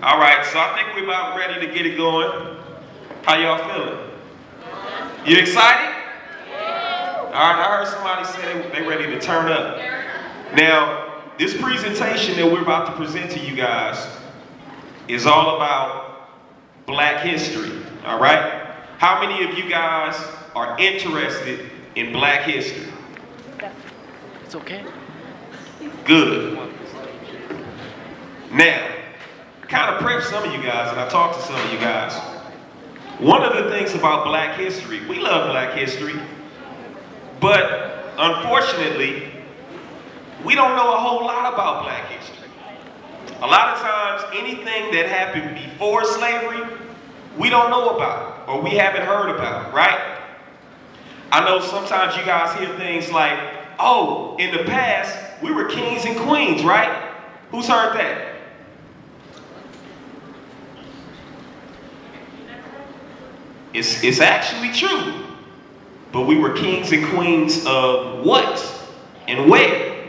All right, so I think we're about ready to get it going. How y'all feeling? You excited? All right, I heard somebody say they ready to turn up. Now, this presentation that we're about to present to you guys is all about Black history, all right? How many of you guys are interested in Black history? It's okay. Good. Now, I kind of prepped some of you guys and I talked to some of you guys. One of the things about Black history, we love Black history, but unfortunately, we don't know a whole lot about Black history. A lot of times, anything that happened before slavery, we don't know about or we haven't heard about, right? I know sometimes you guys hear things like, oh, in the past, we were kings and queens, right? Who's heard that? It's actually true, but we were kings and queens of what and where?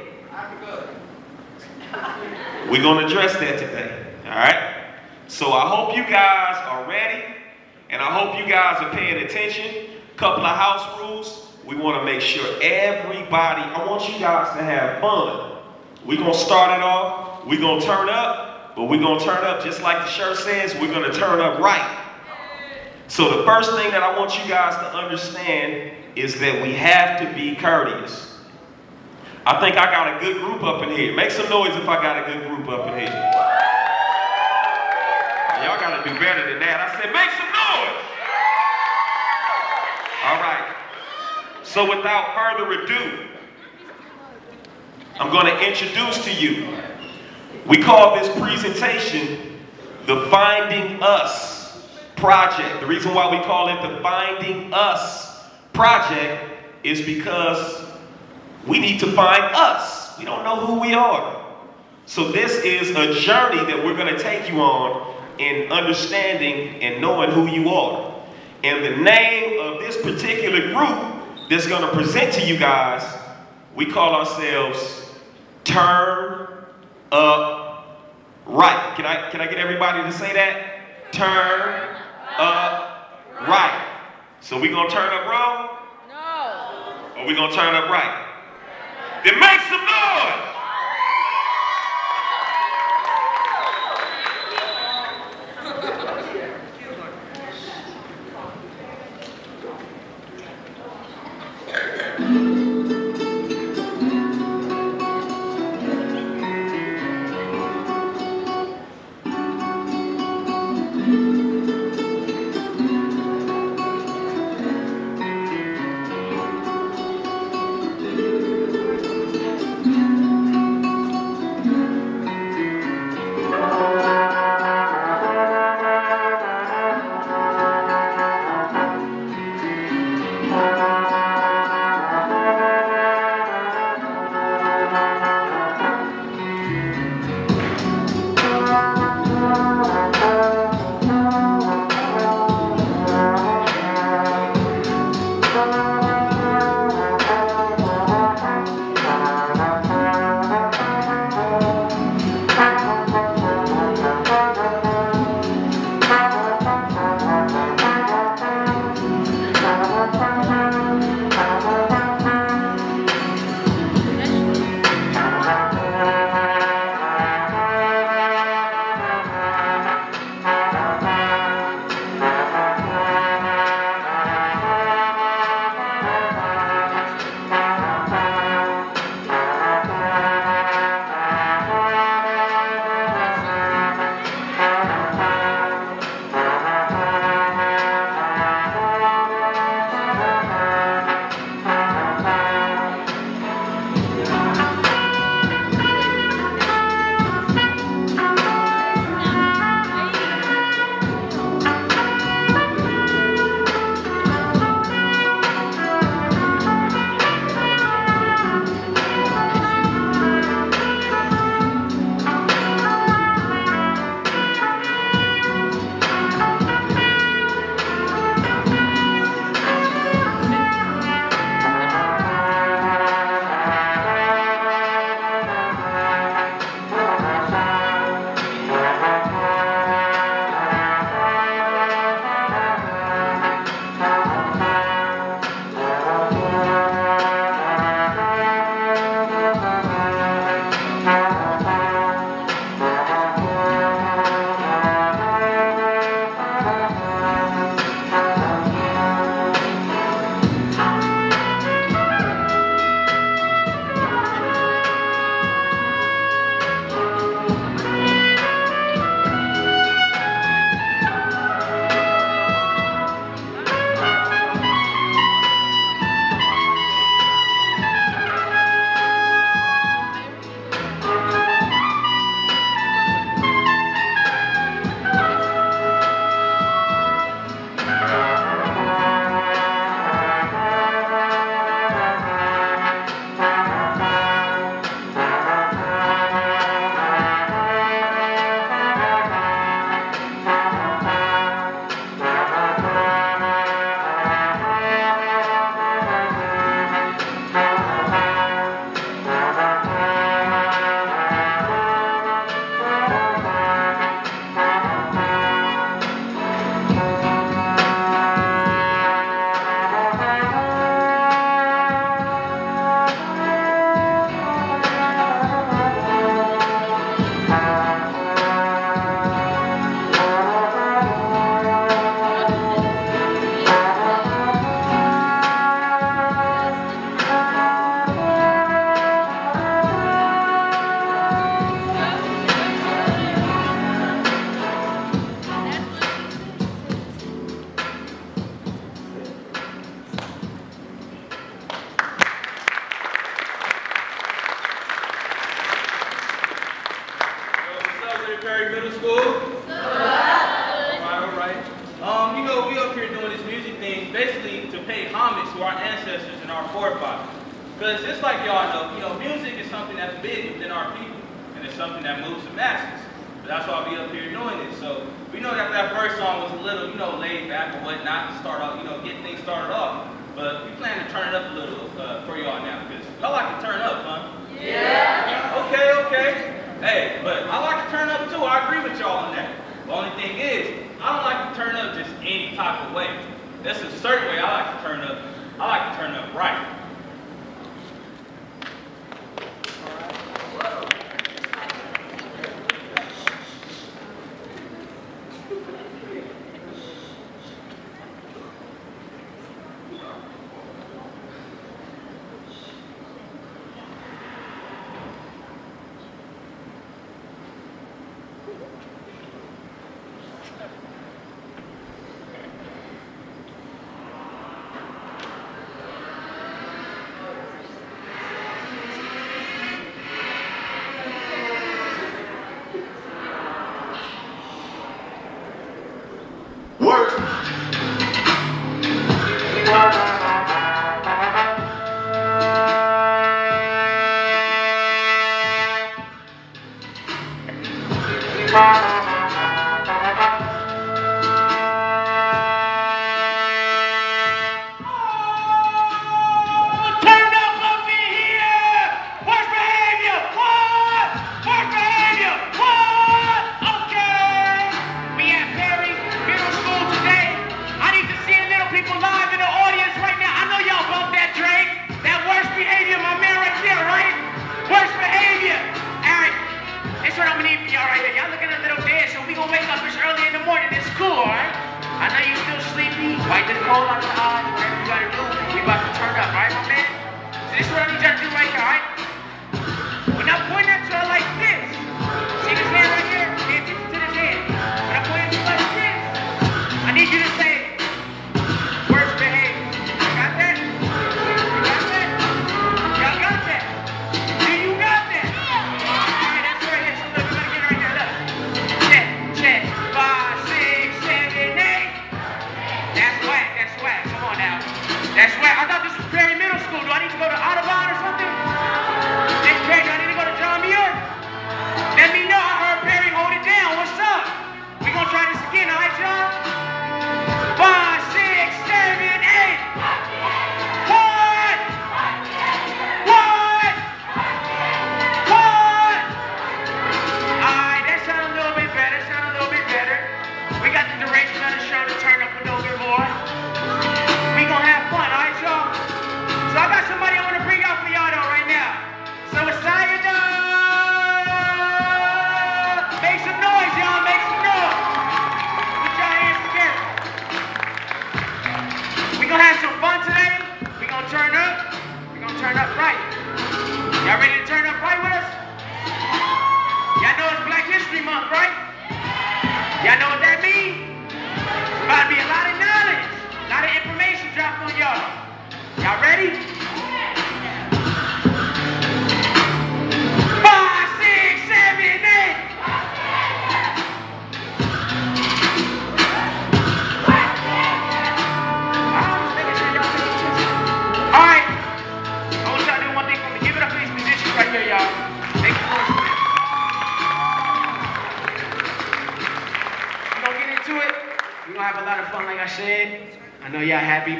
We're going to address that today, all right? So I hope you guys are ready, and I hope you guys are paying attention. Couple of house rules. We want to make sure everybody, I want you guys to have fun. We're going to start it off, we're going to turn up, but we're going to turn up just like the shirt says, we're going to turn up right. So the first thing that I want you guys to understand is that we have to be courteous. I think I got a good group up in here. Make some noise if I got a good group up in here. Y'all got to do better than that. I said, make some noise. All right. So without further ado, I'm going to introduce to you. We call this presentation the Finding Us Project. The reason why we call it the Finding Us Project is because we need to find us. We don't know who we are. So this is a journey that we're going to take you on in understanding and knowing who you are. And the name of this particular group that's going to present to you guys, we call ourselves Turn Up Right. Can I get everybody to say that? Turn Up Right. So we gonna turn up wrong? No. Or we gonna turn up right? Then make some noise! to our ancestors and our forefathers. Because just like y'all know, music is something that's big within our people, and it's something that moves the masses. But that's why we up here doing it. So we know that that first song was a little, laid back or whatnot to start off, get things started off. But we plan to turn it up a little for y'all now, because y'all like to turn up, huh? Yeah. Okay. Hey, but I like to turn up too. I agree with y'all on that. The only thing is, I don't like to turn up just any type of way. There's a certain way I like to turn up. I like to turn up right.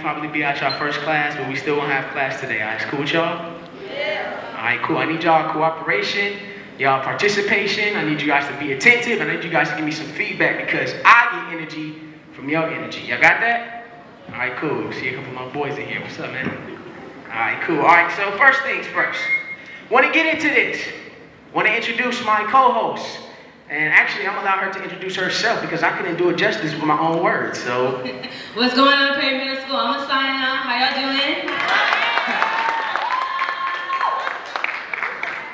Probably be at y'all first class, but we still won't have class today. All right, it's cool with y'all? Yeah. All right, cool. I need y'all cooperation, y'all participation. I need you guys to be attentive. I need you guys to give me some feedback because I get energy from your energy. Y'all got that? All right, cool. See a couple of my boys in here. What's up, man? All right, cool. All right, so first things first. Want to get into this. Want to introduce my co-host. And actually, I'm going to allow her to introduce herself because I couldn't do it justice with my own words, so. What's going on, Perry Middle School? I'm Asana. How y'all doing?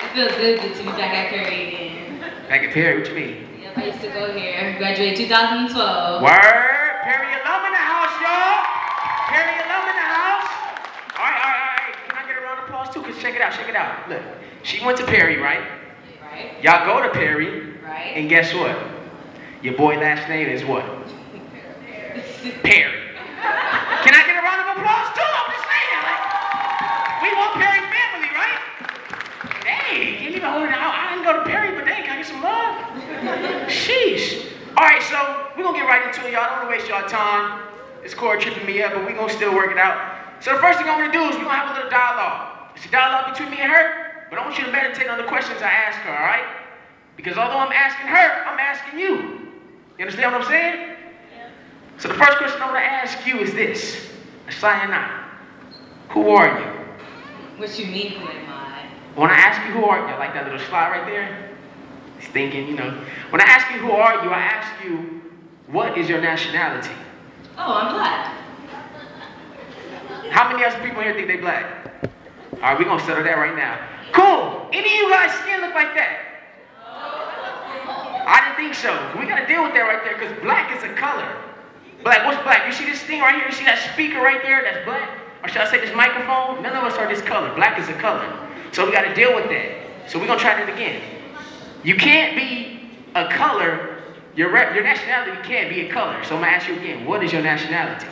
It feels good to be back at Perry again. Back at Perry? What you mean? Yep, I used to go here. Graduated 2012. Word! Perry alum in the house, y'all! Perry alum in the house! All right. Can I get a round of applause, too? Because check it out. Look, she went to Perry, right? Right. Y'all go to Perry. Right. And guess what? Your boy last name is what? Perry. Can I get a round of applause too? I'm just saying. All right, so we're going to get right into it, y'all. I don't want to waste y'all time. This chord tripping me up, but we're going to still work it out. So the first thing I'm going to do is we're going to have a little dialogue. It's a dialogue between me and her, but I want you to meditate on the questions I ask her, all right? Because although I'm asking her, I'm asking you. You understand what I'm saying? Yeah. So the first question I'm going to ask you is this. Sayana, who are you? What you mean, who am I? When I ask you who are you, like that little slide right there, he's thinking, you know. When I ask you who are you, I ask you, what is your nationality? Oh, I'm black. How many other people here think they black? All right, we're going to settle that right now. Cool. Any of you guys' skin look like that? I didn't think so. We got to deal with that right there because black is a color. Black, what's black? You see this thing right here? You see that speaker right there? That's black? Or should I say this microphone? None of us are this color. Black is a color. So we got to deal with that. So we're going to try that again. You can't be a color. Your nationality can't be a color. So I'm going to ask you again. What is your nationality?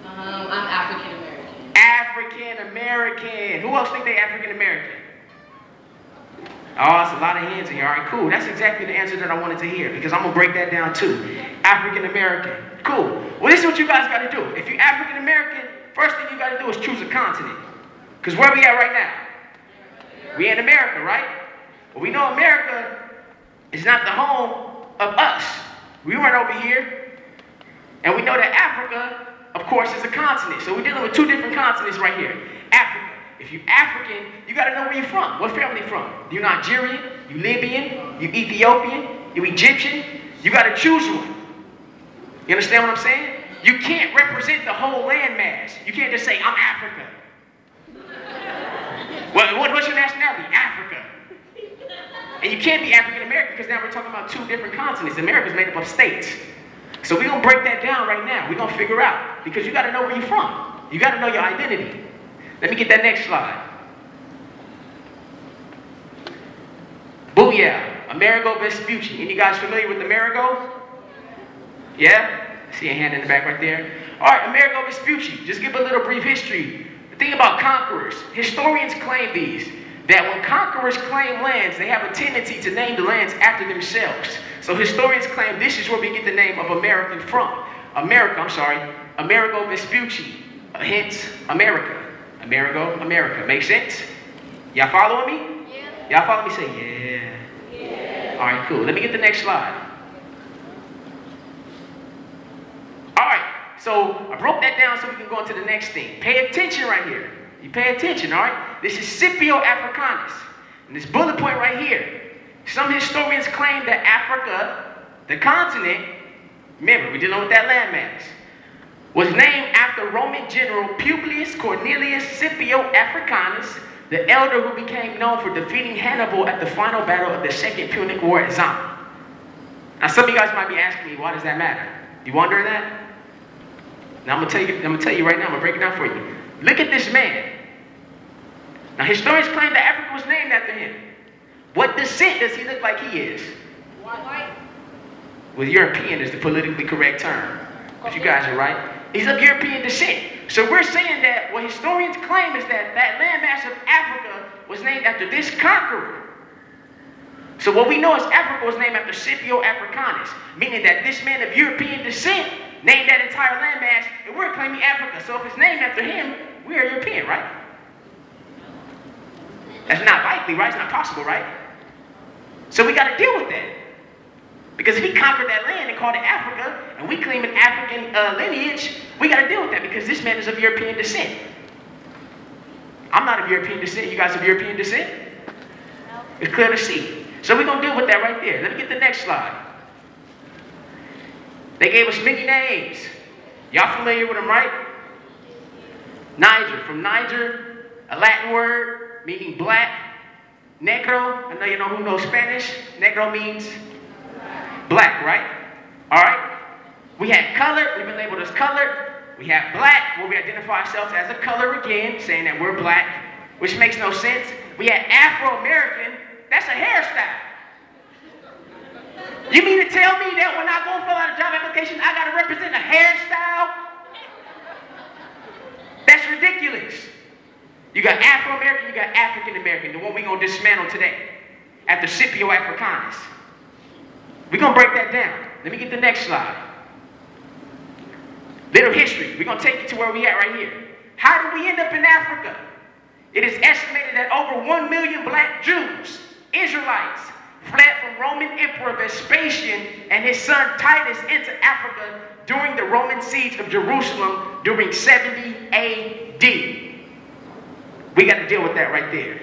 I'm African American. African American. Who else think they African American? Oh, it's a lot of hands in here. All right, cool. That's exactly the answer that I wanted to hear because I'm going to break that down too. African American. Cool. Well, this is what you guys got to do. If you're African American, first thing you got to do is choose a continent. Because where are we at right now? We in America, right? Well, we know America is not the home of us. We went over here, and we know that Africa, of course, is a continent. So we're dealing with two different continents right here. Africa. If you're African, you got to know where you're from. What family you from? You Nigerian? You Libyan? You Ethiopian? You Egyptian? You got to choose one. You understand what I'm saying? You can't represent the whole landmass. You can't just say, I'm Africa. What's your nationality? Africa. And you can't be African American because now we're talking about two different continents. America's made up of states. So we're going to break that down right now. We're going to figure out. Because you got to know where you're from. You got to know your identity. Let me get that next slide. Booyah. Amerigo Vespucci. Any guys familiar with Amerigo? Yeah? See a hand in the back right there? All right, Amerigo Vespucci. Just give a little brief history. The thing about conquerors. Historians claim these. That when conquerors claim lands, they have a tendency to name the lands after themselves. So historians claim this is where we get the name of American from. Amerigo Vespucci. Hence, America. Amerigo, America. Make sense? Y'all following me? Yeah. Y'all follow me? Say, yeah. Yeah. All right, cool. Let me get the next slide. All right. So I broke that down so we can go into the next thing. Pay attention right here. You pay attention, all right? This is Scipio Africanus. And this bullet point right here. Some historians claim that Africa, the continent, remember, we're dealing with that landmass, was named after Roman general Publius Cornelius Scipio Africanus, the elder who became known for defeating Hannibal at the final battle of the Second Punic War at Zama. Now, some of you guys might be asking me, why does that matter? You wondering that? Now, I'm gonna tell you right now. I'm gonna break it down for you. Look at this man. Now, historians claim that Africa was named after him. What descent does he look like he is? White. Well, European is the politically correct term. But you guys are right. He's of European descent. So we're saying that what historians claim is that that landmass of Africa was named after this conqueror. So what we know is Africa was named after Scipio Africanus, meaning that this man of European descent named that entire landmass, and we're claiming Africa. So if it's named after him, we are European, right? That's not likely, right? It's not possible, right? So we got to deal with that. Because if he conquered that land and called it Africa, and we claim an African lineage, we got to deal with that because this man is of European descent. I'm not of European descent. You guys of European descent? No. It's clear to see. So we're going to deal with that right there. Let me get the next slide. They gave us many names. Y'all familiar with them, right? Niger. From Niger, a Latin word meaning black. Negro. I know you know who knows Spanish. Negro means black, right? All right. We had color. We've been labeled as colored. We have black, where we identify ourselves as a color again, saying that we're black, which makes no sense. We had Afro-American. That's a hairstyle. You mean to tell me that when I go fill out a job application, I got to represent a hairstyle? That's ridiculous. You got Afro-American, you got African-American, the one we're going to dismantle today, after Scipio Africanus. We're going to break that down. Let me get the next slide. Little history. We're going to take you to where we at right here. How did we end up in Africa? It is estimated that over 1 million black Jews, Israelites, fled from Roman Emperor Vespasian and his son Titus into Africa during the Roman siege of Jerusalem during 70 AD. We got to deal with that right there.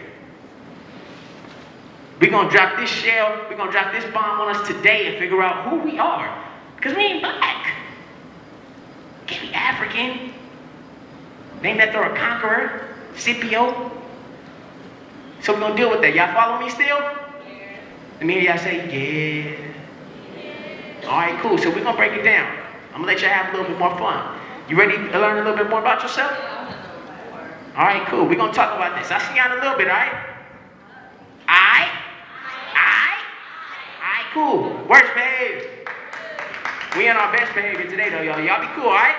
We're going to drop this shell, we're going to drop this bomb on us today and figure out who we are. Because we ain't black. Can't be African. Named after a conqueror, Scipio. So we're going to deal with that. Y'all follow me still? Yeah. Let me hear y'all say, yeah. All right, cool. So we're going to break it down. I'm going to let y'all have a little bit more fun. You ready to learn a little bit more about yourself? All right, cool. We're going to talk about this. I'll see y'all in a little bit, all right? All right? All right, cool. Worst behavior. We in our best behavior today, though, y'all. Y'all be cool, all right?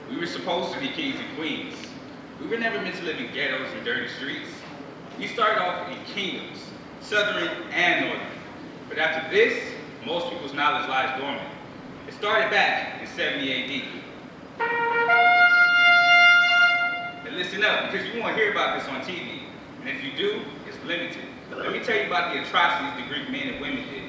We were supposed to be kings and queens. We were never meant to live in ghettos and dirty streets. We started off in kingdoms, southern and northern. But after this, most people's knowledge lies dormant. It started back in 70 AD. And listen up, because you won't hear about this on TV. And if you do, it's limited. Let me tell you about the atrocities the Greek men and women did.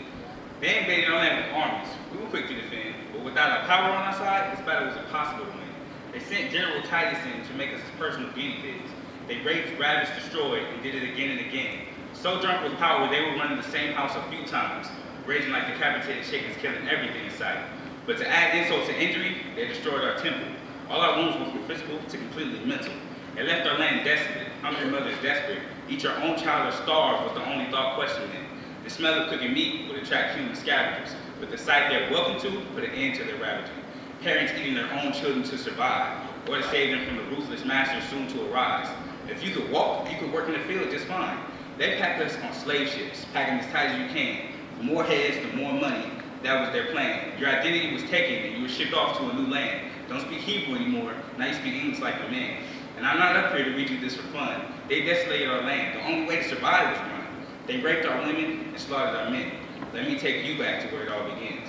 They invaded our land with armies. We were quick to defend, but without our power on our side, this battle was impossible to win. They sent General Titus in to make us his personal guinea pigs. They raped, ravaged, destroyed, and did it again and again. So drunk with power, they were running the same house a few times, raging like decapitated chickens, killing everything in sight. But to add insult to injury, they destroyed our temple. All our wounds went from physical to completely mental. They left our land desolate, hungry mothers desperate. Each our own child or starve was the only thought questioning them. The smell of cooking meat would attract human scavengers, but the sight they're welcome to put an end to their ravaging. Parents eating their own children to survive, or to save them from the ruthless masters soon to arise. If you could walk, you could work in the field just fine. They packed us on slave ships, packing as tight as you can. The more heads, the more money. That was their plan. Your identity was taken and you were shipped off to a new land. Don't speak Hebrew anymore, now you speak English like a man. And I'm not up here to read you this for fun. They desolated our land. The only way to survive was run. They raped our women and slaughtered our men. Let me take you back to where it all begins.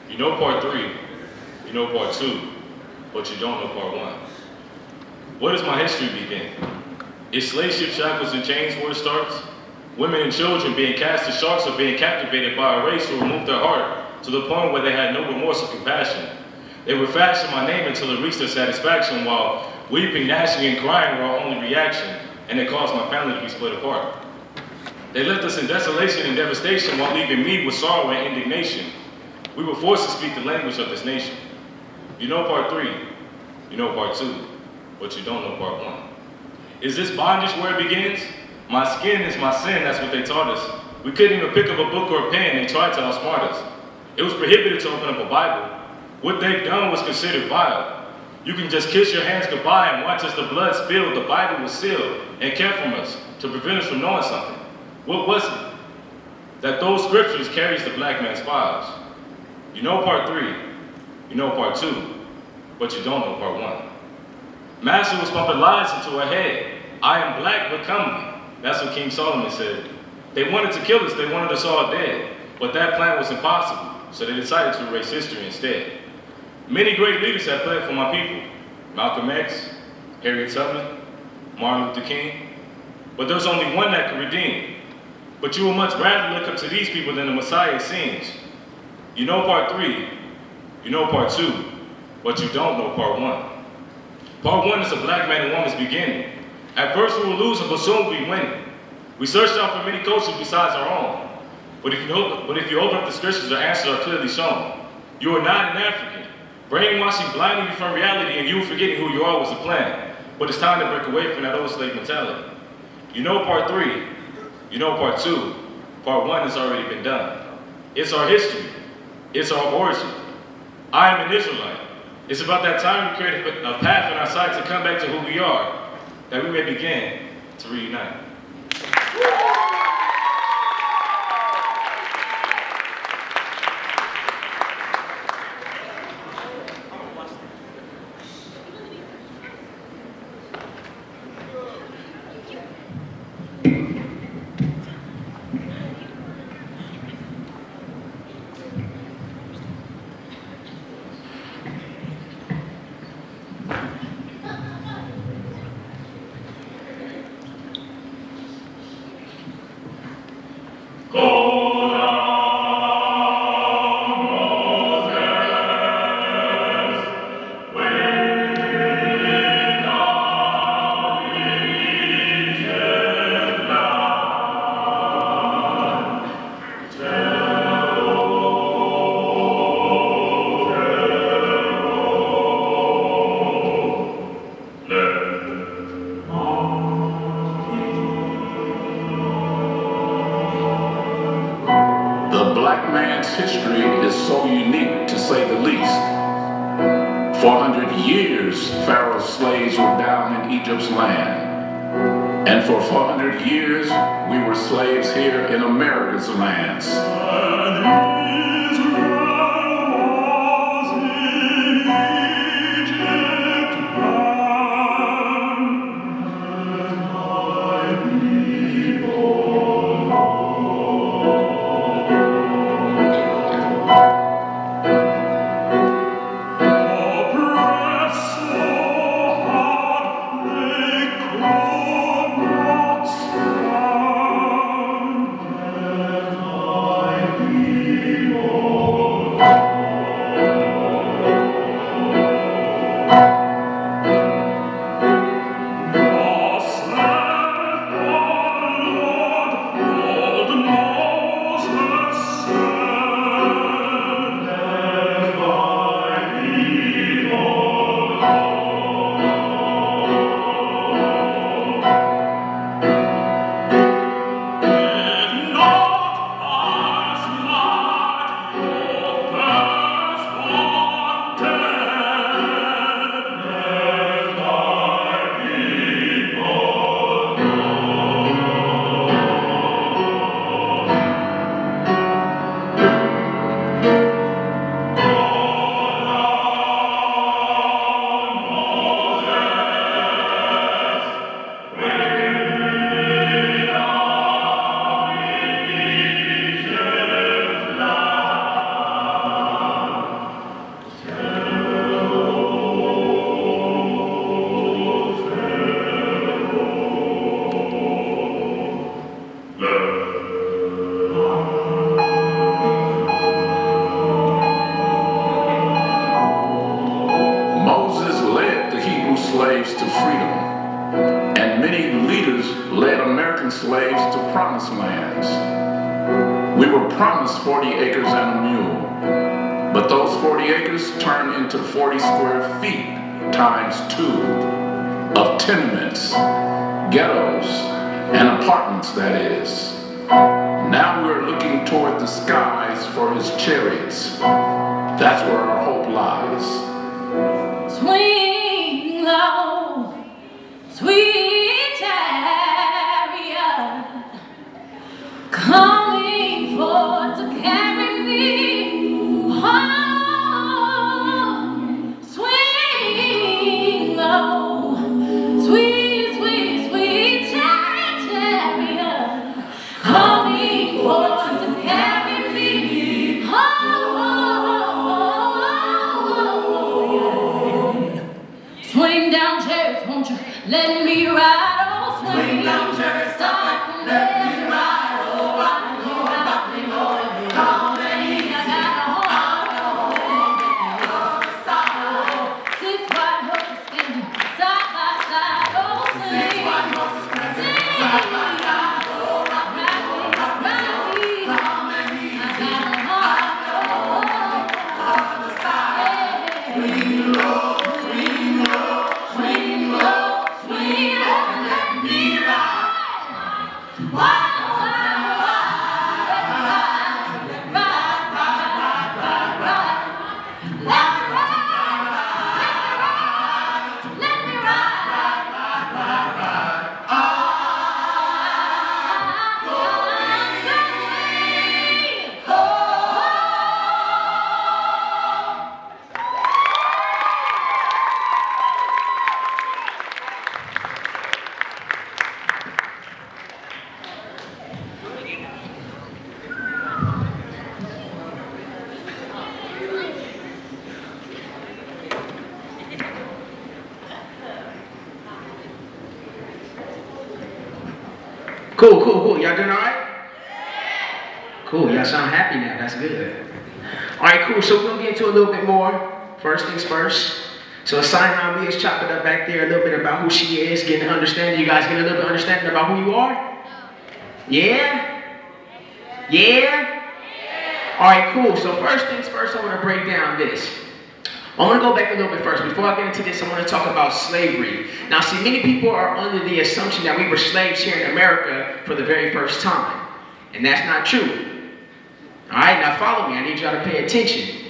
You know part 3, you know part 2, but you don't know part 1. Where does my history begin? Is slave ship shackles and chains where it starts? Women and children being cast as sharks or being captivated by a race who removed their heart to the point where they had no remorse or compassion. They would fashion my name until it reached their satisfaction, while weeping, gnashing, and crying were our only reaction, and it caused my family to be split apart. They left us in desolation and devastation while leaving me with sorrow and indignation. We were forced to speak the language of this nation. You know part 3, you know part 2, but you don't know part 1. Is this bondage where it begins? My skin is my sin, that's what they taught us. We couldn't even pick up a book or a pen, they tried to outsmart us. It was prohibited to open up a Bible. What they've done was considered vile. You can just kiss your hands goodbye and watch as the blood spilled. The Bible was sealed and kept from us to prevent us from knowing something. What was it? That those scriptures carries the black man's files. You know part 3, you know part 2, but you don't know part 1. Master was pumping lies into her head. I am black, but come. That's what King Solomon said. They wanted to kill us, they wanted us all dead. But that plan was impossible, so they decided to erase history instead. Many great leaders have fled for my people. Malcolm X, Harriet Tubman, Martin Luther King. But there's only one that can redeem. But you would much rather look up to these people than the Messiah, it seems. You know part 3, you know part 2, but you don't know part 1. Part 1 is a black man and woman's beginning. At first we were losing, but soon we'll be winning. We searched out for many cultures besides our own. But if you open up the scriptures, the answers are clearly shown. You are not an African. Brainwashing blinding you from reality and you forgetting who you are was the plan. But it's time to break away from that old slave mentality. You know part 3, you know part 2, part 1 has already been done. It's our history, it's our origin. I am an Israelite. It's about that time to create a path in our sight to come back to who we are, that we may begin to reunite. History is so unique, to say the least. 400 years, Pharaoh's slaves were down in Egypt's land. And for 400 years, we were slaves here in America's lands. Slaves to freedom, and many leaders led American slaves to promised lands. We were promised 40 acres and a mule, but those 40 acres turned into 40 square feet times 2 of tenements, ghettos, and apartments, that is. Now we're looking toward the skies for his chariots. That's where our hope lies. Swing low, sweet chariot, coming forth to carry me home. Swing low, sweet, sweet, sweet chariot, coming forth to carry me home. Swing down, chariots, won't you let me ride? Oh, swing down, chariots, stop and let me ride. Oh, rock me, Lord, come and ease. I got a home, six white horses standing side by side. Oh, swing, six white horses standing side by side. Oh, rock me, Lord, come and ease. I got a home, on the side. Swing low, swing low, swing low. Cool, cool, cool. Y'all doing all right? Cool, y'all sound happy now. That's good. All right, cool. So we're going to get into a little bit more. First things first. So Sinai, we just chopped it up back there a little bit about who she is, getting an understanding. You guys get a little bit of understanding about who you are? Yeah? Yeah? All right, cool. So first things first, I want to break down this. I want to go back a little bit first. Before I get into this, I want to talk about slavery. Now, see, many people are under the assumption that we were slaves here in America for the very first time. And that's not true. All right, now follow me. I need y'all to pay attention.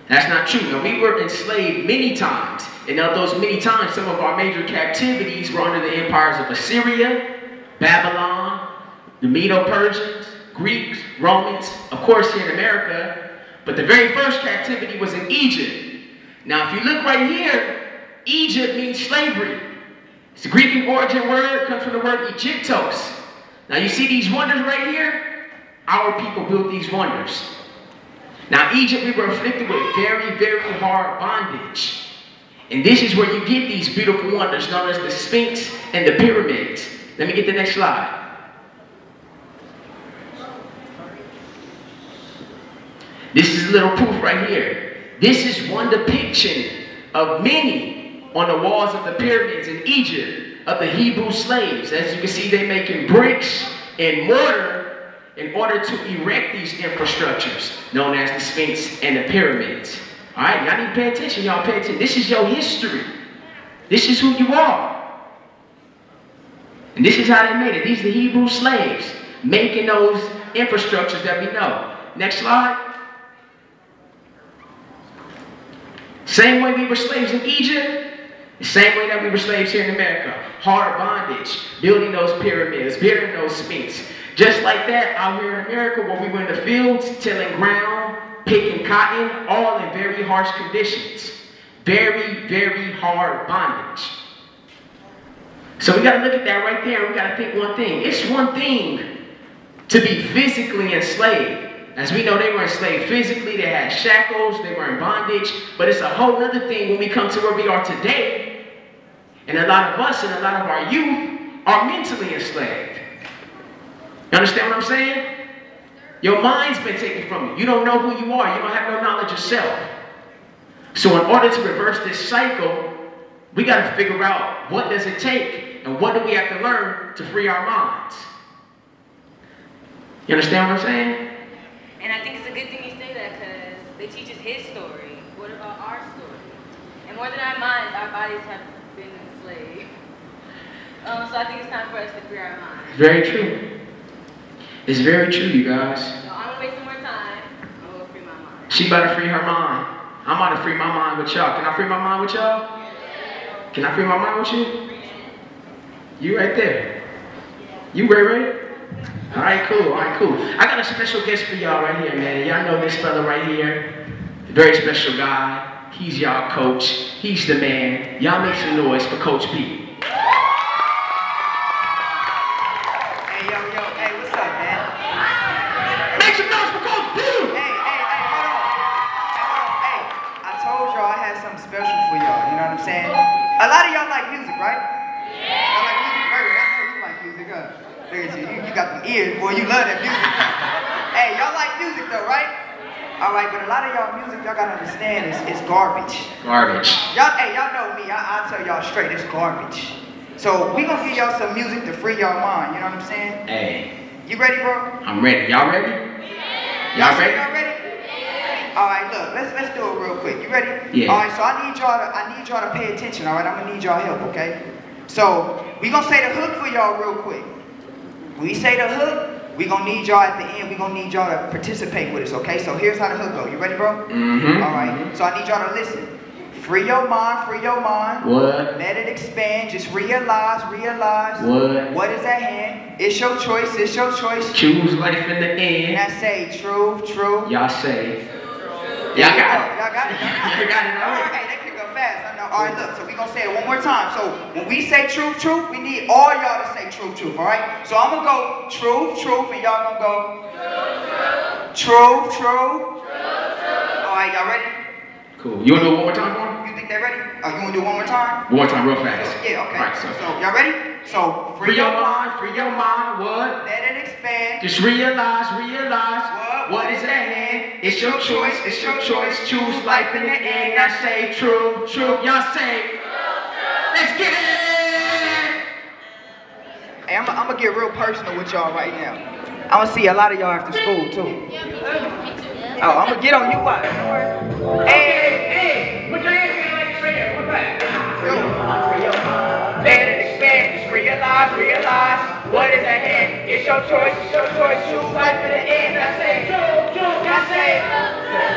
That's not true. Now, we were enslaved many times. And of those many times, some of our major captivities were under the empires of Assyria, Babylon, the Medo-Persians, Greeks, Romans, of course here in America. But the very first captivity was in Egypt. Now, if you look right here, Egypt means slavery. It's a Greek in origin word. It comes from the word Egyptos. Now, you see these wonders right here? Our people built these wonders. Now, Egypt, we were afflicted with very, very hard bondage. And this is where you get these beautiful wonders known as the Sphinx and the pyramids. Let me get the next slide. This is a little proof right here. This is one depiction of many on the walls of the pyramids in Egypt of the Hebrew slaves. As you can see, they're making bricks and mortar in order to erect these infrastructures known as the Sphinx and the pyramids. All right, y'all need to pay attention. Y'all pay attention. This is your history. This is who you are. And this is how they made it. These are the Hebrew slaves making those infrastructures that we know. Next slide. Same way we were slaves in Egypt, the same way that we were slaves here in America. Hard bondage, building those pyramids, building those sphinx. Just like that, out here in America, where we were in the fields, tilling ground, picking cotton, all in very harsh conditions. Very, very hard bondage. So we got to look at that right there. We got to think one thing. It's one thing to be physically enslaved. As we know, they were enslaved physically, they had shackles, they were in bondage, but it's a whole other thing when we come to where we are today, and a lot of us and a lot of our youth are mentally enslaved. You understand what I'm saying? Your mind's been taken from you. You don't know who you are. You don't have no knowledge of self. So in order to reverse this cycle, we got to figure out what does it take and what do we have to learn to free our minds. You understand what I'm saying? And I think it's a good thing you say that because they teach us his story. What about our story? And more than our minds, our bodies have been enslaved. So I think it's time for us to free our minds. Very true. It's very true, you guys. So I'm going to waste some more time. I'm going to free my mind. She about to free her mind. I'm about to free my mind with y'all. Can I free my mind with y'all? Can I free my mind with you? You right there. You ready? All right, cool. All right, cool. I got a special guest for y'all right here, man. Y'all know this fella right here. Very special guy. He's y'all coach. He's the man. Y'all make some noise for Coach P. Hey, yo, hey, what's up, man? Make some noise for Coach P. Hey, hold on. Hey, I told y'all I had something special for y'all. You know what I'm saying? A lot of y'all like music, right? Yeah. Y'all like music, right? I know you like music, huh? Look at you. You got them ears, boy. You love that music. Hey, y'all like music though, right? All right, but a lot of y'all music, y'all gotta understand, it's garbage. Garbage. Y'all know me. I'll tell y'all straight, it's garbage. So we gonna give y'all some music to free y'all mind. You know what I'm saying? Hey. You ready, bro? I'm ready. Y'all ready? Y'all ready? Y'all ready? All right, look. Let's do it real quick. You ready? Yeah. All right. So I need y'all to pay attention. All right. I'm gonna need y'all help. Okay. So we gonna say the hook for y'all real quick. When we say the hook, we gonna need y'all at the end. We gonna need y'all to participate with us, okay? So here's how the hook go. You ready, bro? Mm-hmm. All right. So I need y'all to listen. Free your mind, free your mind. What? Let it expand. Just realize. What? What is at hand? It's your choice. It's your choice. Choose life in the end. And I say true. Y'all say. Y'all got it. Y'all got it. You got it already. Okay, they pick up fast. I know. All right, look. So we gonna say it one more time. So when we say truth, we need all y'all to say truth. All right. So I'm gonna go truth, and y'all gonna go truth. All right, y'all ready? Cool. You wanna do it one more time for him? You think get that ready? Oh, you wanna do it one more time? One more time, real fast. Yeah, okay. All right, so y'all ready? So, free your mind, what? Let it expand. Just realize What is at hand. It's your choice, choose life in the end. I say true, y'all say, let's get it! Hey, I'm gonna get real personal with y'all right now. I'm gonna see a lot of y'all after school, too. Oh, I'm gonna get on you, what? Hey, put your hands in like this right here. What back? Let it expand, just realize what is at hand. It's your choice, choose life in the end. I say true, I say,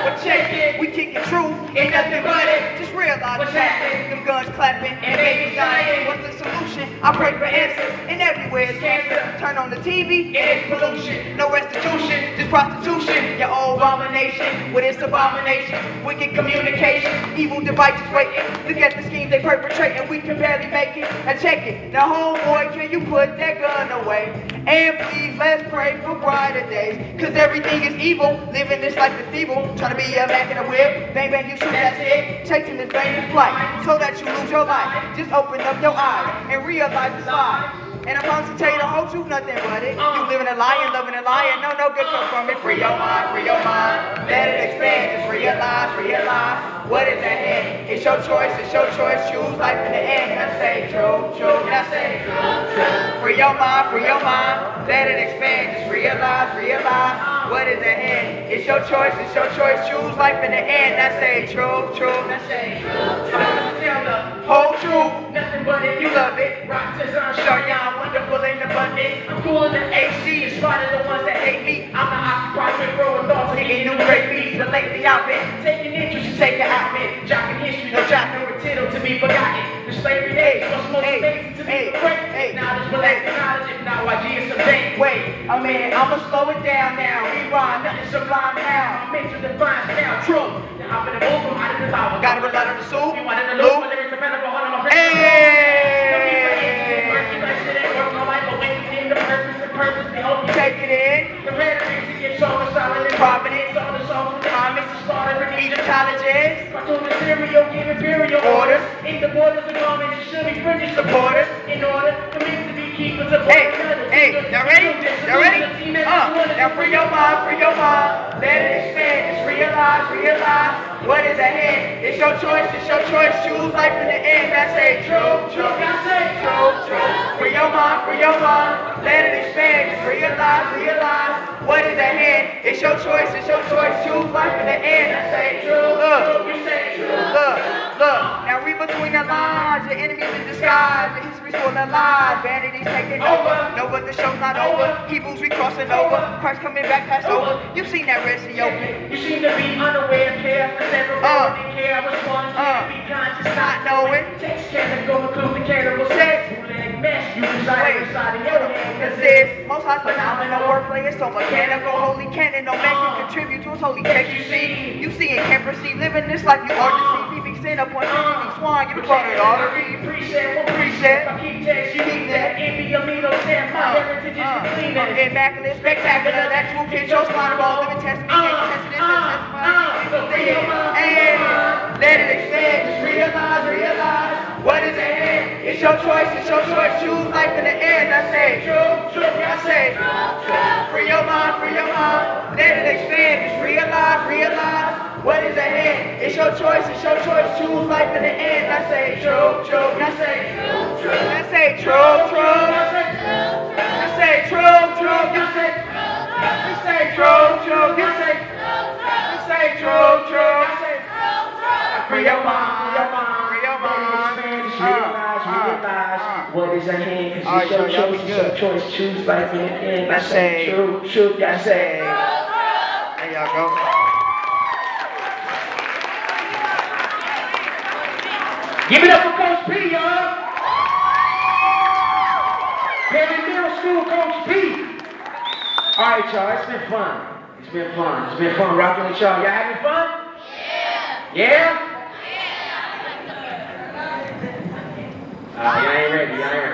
well check it, we kickin' true, ain't nothing but it. Just realize what's happening, them guns clapping, and babies dying. What's the solution? I pray for answers, and everywhere is cancer. Turn on the TV, it's pollution, no restitution, just prostitution. Your old abomination, with its abomination, wicked communication, evil devices waiting. Look at the schemes they perpetrate, and we can barely make it. Now check it, now homeboy, can you put that gun away? And please, let's pray for brighter days. Cause everything is evil, living this life is feeble. Trying to be a Mac in a whip, bang bang you shoot, that's it. Chasing this dangerous flight, so that you lose your life. Just open up your eyes and realize the lie. And I'm about to tell you the whole truth, nothing but it. You living a lie and loving a lie, and no good comes from it. Free your mind, let it expand. Just realize what is at hand. It's your choice, choose life in the end. I say true, I say true. Free your mind, let it expand. Just realize what is at hand. It's your choice, choose life in the end. I say true, I say true. Tell the whole truth, nothing but it. You love it. Rock design, show y'all wonderful in abundance. I'm cool in the AC, in spite of the ones that hate me. I'm not occupied with growing thoughts, getting new great beats. But lately I've been taking interest in taking outfit. Jocking history, no jot, no tittle to be forgotten. The slavery days, what's most amazing to be great. Knowledge, related knowledge, if not YG is some day. Wait a minute, I'ma slow it down now. Rewind, nothing sublime now. I'm into the fine now, true. Now I'm in the move, I'm out of the lava. Gotta rely on the soup. You wanted to lose, but there is a better for all of my friends. Take it in. The rhetoric to get so solid and providence. All the songs with comments to slaughter in Egypt colleges. Cartoon material, give imperial orders. In the borders of garments, you should be British supporters. In order for me to be keepers of hey, y'all ready? Y'all ready? Now free your mind, let it expand. Just realize what is at hand. It's your choice, choose life in the end. I say true, I say true. Free your mind, let it expand. Just realize what is at hand. It's your choice, choose life in the end. I say true, you say true. Look, now read between the lines. Your enemies in disguise, the history's full of lies. Vanity's taking over, no but the show's not over. Hebrews we crossing over, Christ coming back past over. You've seen that Red Sea open. You seem to be unaware, care for several didn't care. I was born to be conscious, not knowing. Text can go include the cannibal sex. Mess you desire inside of your hand. Cause this most high phenomenal wordplay is so mechanical. Holy canon, no man can contribute to his holy text. You see and can't perceive. Living this life you are deceived. He sin upon you, swine, you caught it all. Precept. I keep text, you keep that. Envy, amino, stand. My heritage is clean and immaculate, spectacular. That you get your spine ball. Living test me, tested it, let it expand. Just realize what is at hand. It's your choice, choose life in the end. I say true, I say true. Free your mind, let it expand. Just realize what is at hand. It's your choice, choose life in the end. I say true, I say true. I say true, I say true, I say true, I say true, I say free your mind, realize what is at hand. Cause it's your choice, choose life in the end. I say true, I say. There y'all go. Give it up for Coach P, y'all. Perry Middle School, Coach P. All right, y'all, it's been fun. It's been fun rocking with y'all. Y'all having fun? Yeah? Y'all ain't ready. Y'all ain't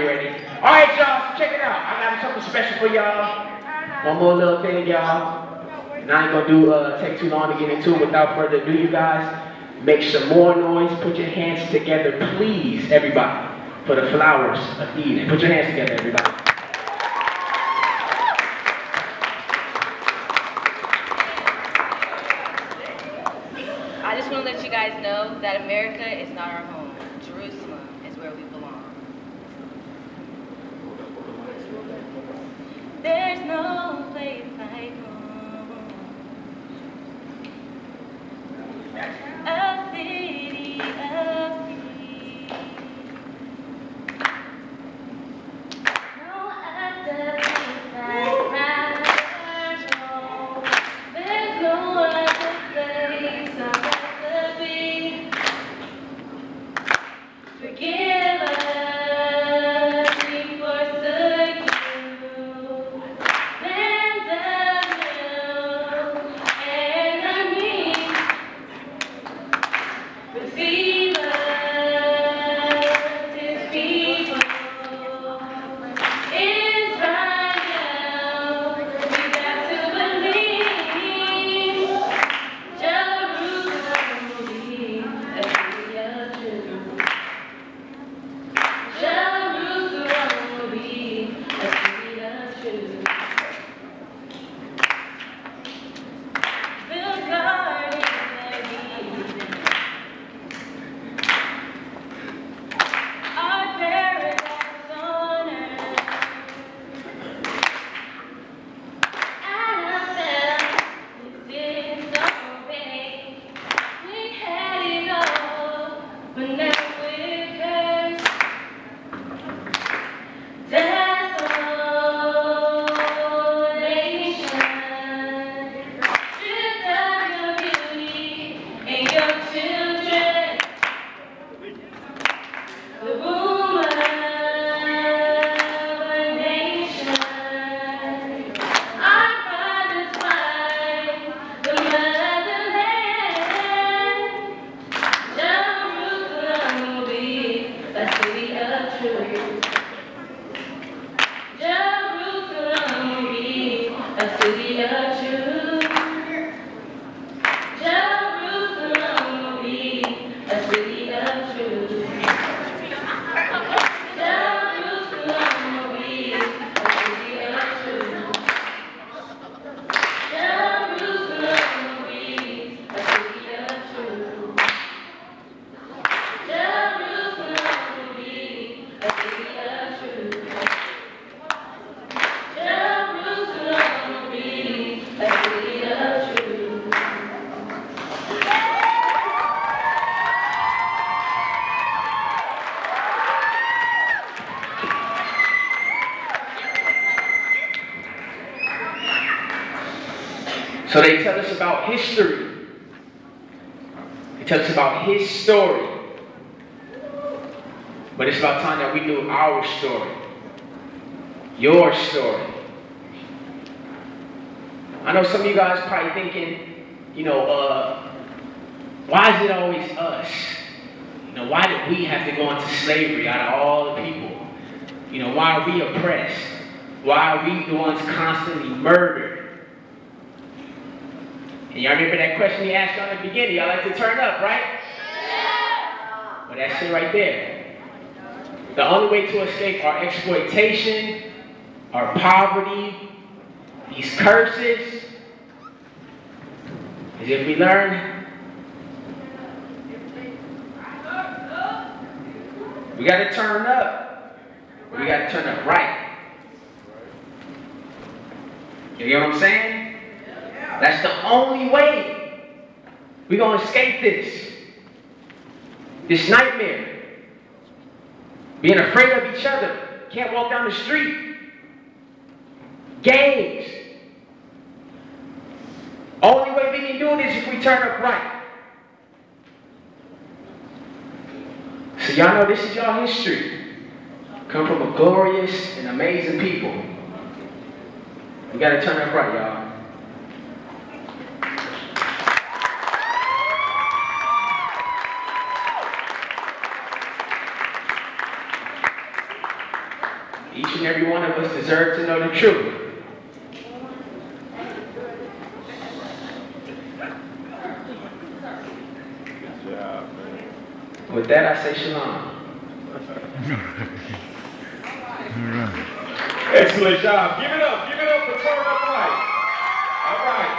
ready. All right, y'all, so check it out. I got something special for y'all. One more little thing, y'all. And I ain't gonna take too long to get into it. Without further ado, you guys, make some more noise. Put your hands together, please, everybody, for the flowers of Eden. Put your hands together, everybody. I just want to let you guys know that America is not our home. Jerusalem is where we belong. There's no place like home. A city of peace. No other place I'd rather go. There's no other place I'd rather be. Forgive us, we forsook you. Land of milk and honey. Receive us, his people. Israel, we got to believe. Jerusalem will be a city of truth. Jerusalem will be a city of truth. The garden of Eden, our paradise on earth. Adam fell, we did something. We had it all, but now we're cursed. Desolation, stripped of your beauty and your children. The womb of a nation, our father's wife, the motherland. Jerusalem will be a city of truth. Jerusalem will be a city of truth. Jerusalem will be a city of truth. Jerusalem will be a city of truth. Jerusalem will be a city of truth. Jerusalem will be a city of truth. Jerusalem will be a city of truth. So they tell us about history. They tell us about his story. But it's about time that we knew our story. Your story. I know some of you guys probably thinking, why is it always us? Why did we have to go into slavery out of all the people? Why are we oppressed? Why are we the ones constantly murdered? And y'all remember that question he asked y'all in the beginning? Y'all like to turn up, right? Yeah. Well, that's it right there. The only way to escape our exploitation, our poverty, these curses, is if we learn. We got to turn up. We got to turn up right. You get what I'm saying? That's the only way we're going to escape this nightmare. Being afraid of each other. Can't walk down the street. Gangs. Only way we can do it is if we turn up right. So y'all know this is y'all history. Come from a glorious and amazing people. We got to turn up right, y'all. Each and every one of us deserve to know the truth. With that, I say shalom. Excellent job. Give it up for Turn Up Light. All right.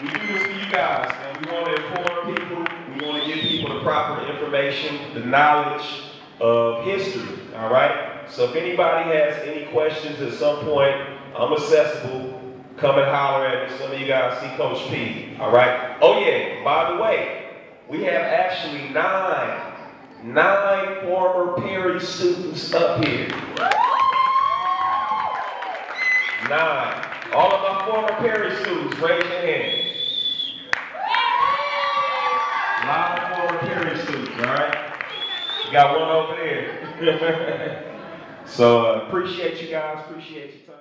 We do this for you guys, and we want to inform people, we want to give people the proper information, the knowledge of history, all right? So if anybody has any questions at some point, I'm accessible. Come and holler at me. Some of you guys see Coach P, all right? Oh yeah, by the way, we have actually nine former Perry students up here. 9. All of my former Perry students, raise your hand. A lot of former Perry students, all right? You got one over there. So appreciate you guys, appreciate your time.